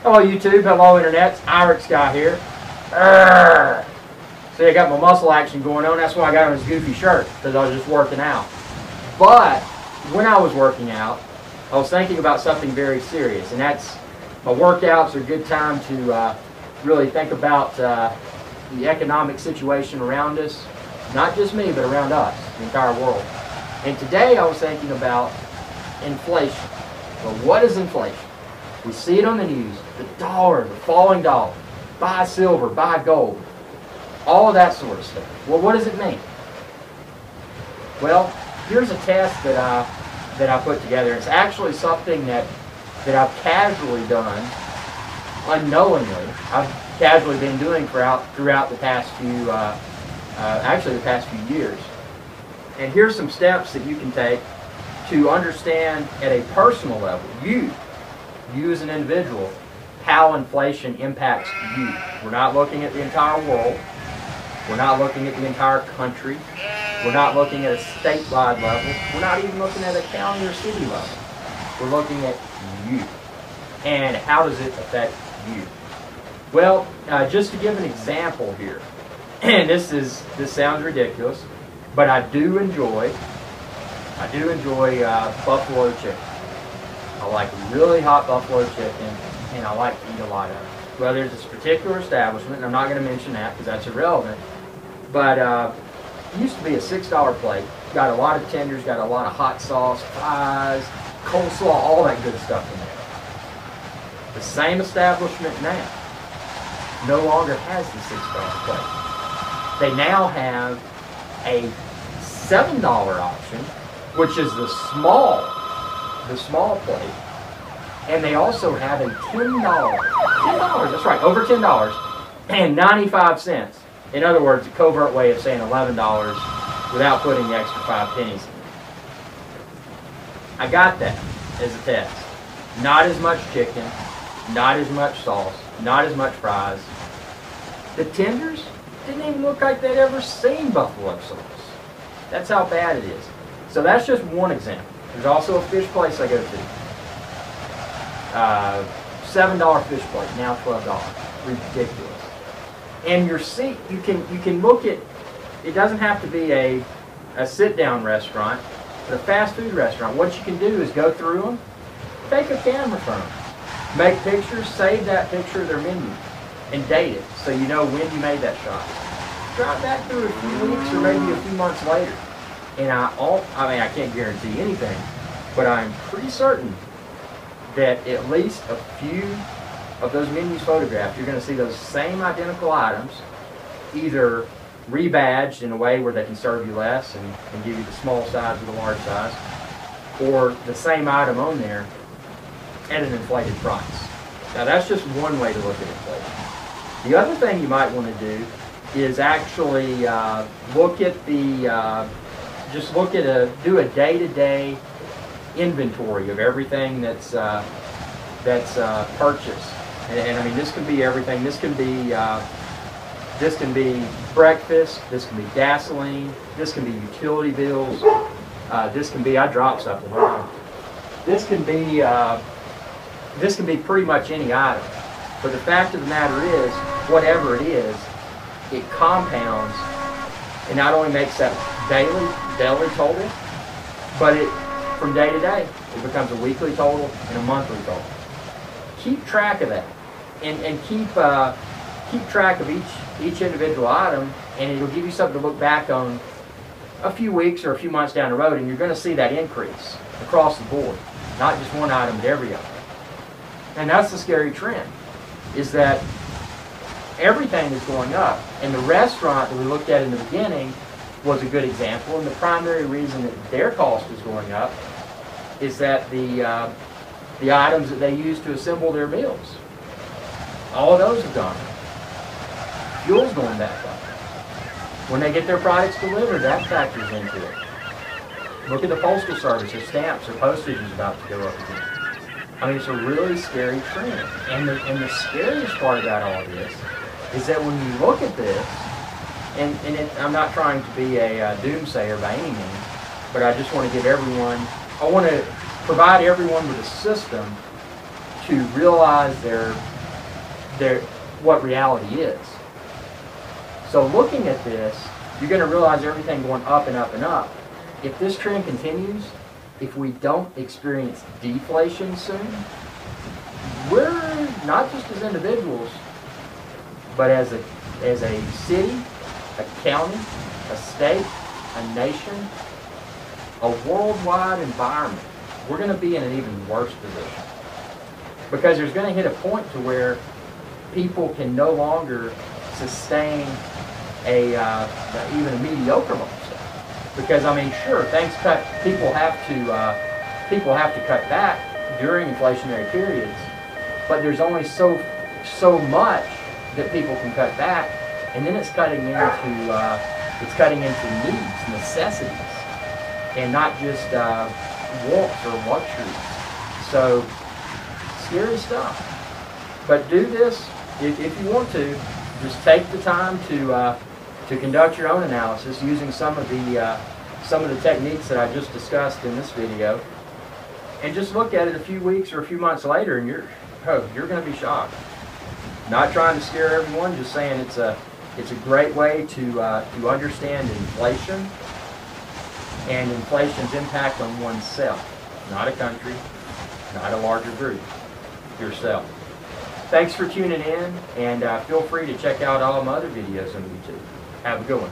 Hello YouTube, hello Internet, it's Irix Guy here. Arrgh. See, I got my muscle action going on, that's why I got on this goofy shirt, because I was just working out. But, when I was working out, I was thinking about something very serious, and that's, my workouts are a good time to really think about the economic situation around us. Not just me, but around us, the entire world. And today I was thinking about inflation. Well, what is inflation? We see it on the news, the dollar, the falling dollar, buy silver, buy gold, all of that sort of stuff. Well, what does it mean? Well, here's a test that I put together. It's actually something that I've casually done, unknowingly. I've casually been doing throughout the past few, actually the past few years. And here's some steps that you can take to understand at a personal level, you as an individual, how inflation impacts you. We're not looking at the entire world. We're not looking at the entire country. We're not looking at a statewide level. We're not even looking at a county or city level. We're looking at you. And how does it affect you? Well, just to give an example here, and this sounds ridiculous, but I do enjoy buffalo chicken. I like really hot buffalo chicken, and I like to eat a lot of it. Well, there's this particular establishment, and I'm not going to mention that because that's irrelevant, but it used to be a $6 plate. Got a lot of tenders, got a lot of hot sauce, fries, coleslaw, all that good stuff in there. The same establishment now no longer has the $6 plate. They now have a $7 option, which is the small plate, and they also have a $10, that's right, over $10, and 95 cents. In other words, a covert way of saying $11 without putting the extra 5 pennies in. I got that as a test. Not as much chicken, not as much sauce, not as much fries. The tenders didn't even look like they'd ever seen buffalo sauce. That's how bad it is. So that's just one example. There's also a fish place I go to. $7 fish plate, now $12. Ridiculous. And your seat, you can look at, it doesn't have to be a sit-down restaurant, but a fast food restaurant. What you can do is go through them, take a camera from them, make pictures, save that picture of their menu, and date it so you know when you made that shot. Drive back through a few weeks or maybe a few months later. And I can't guarantee anything, but I'm pretty certain that at least a few of those menus photographed, you're going to see those same identical items, either rebadged in a way where they can serve you less and give you the small size or the large size, or the same item on there at an inflated price. Now that's just one way to look at inflation. The other thing you might want to do is actually look at the do a day-to-day inventory of everything that's purchased. And I mean, this can be everything. This can be breakfast. This can be gasoline. This can be utility bills. This can be, I dropped something. Hold on. This can be pretty much any item. But the fact of the matter is, whatever it is, it compounds and not only makes that daily total, but from day to day, it becomes a weekly total and a monthly total. Keep track of that, and keep track of each individual item, and it'll give you something to look back on a few weeks or a few months down the road, and you're going to see that increase across the board, not just one item, but every item. And that's the scary trend, is that everything is going up, and the restaurant that we looked at in the beginning was a good example, and the primary reason that their cost is going up is that the items that they use to assemble their meals, all of those have gone up. Fuel's going back up. When they get their products delivered, that factors into it. Look at the Postal Service. Their stamps or postage is about to go up again. I mean, it's a really scary trend. And the scariest part about all of this is that when you look at this, I'm not trying to be a doomsayer by any means, but I just want to give everyone, I want to provide everyone with a system to realize what reality is. So looking at this, you're going to realize everything going up and up and up. If this trend continues, if we don't experience deflation soon, we're not just as individuals, but as a city, a county, a state, a nation, a worldwide environment, we're going to be in an even worse position. Because there's going to hit a point to where people can no longer sustain even a mediocre lifestyle. Because I mean, sure, people have to cut back during inflationary periods, but there's only so much that people can cut back, and then it's cutting into needs, necessities, and not just wants or luxuries. So scary stuff. But do this if you want to. Just take the time to conduct your own analysis using some of the techniques that I just discussed in this video, and just look at it a few weeks or a few months later, and you're going to be shocked. Not trying to scare everyone, just saying it's a great way to understand inflation and inflation's impact on oneself, not a country, not a larger group, yourself. Thanks for tuning in, and feel free to check out all my other videos on YouTube. Have a good one.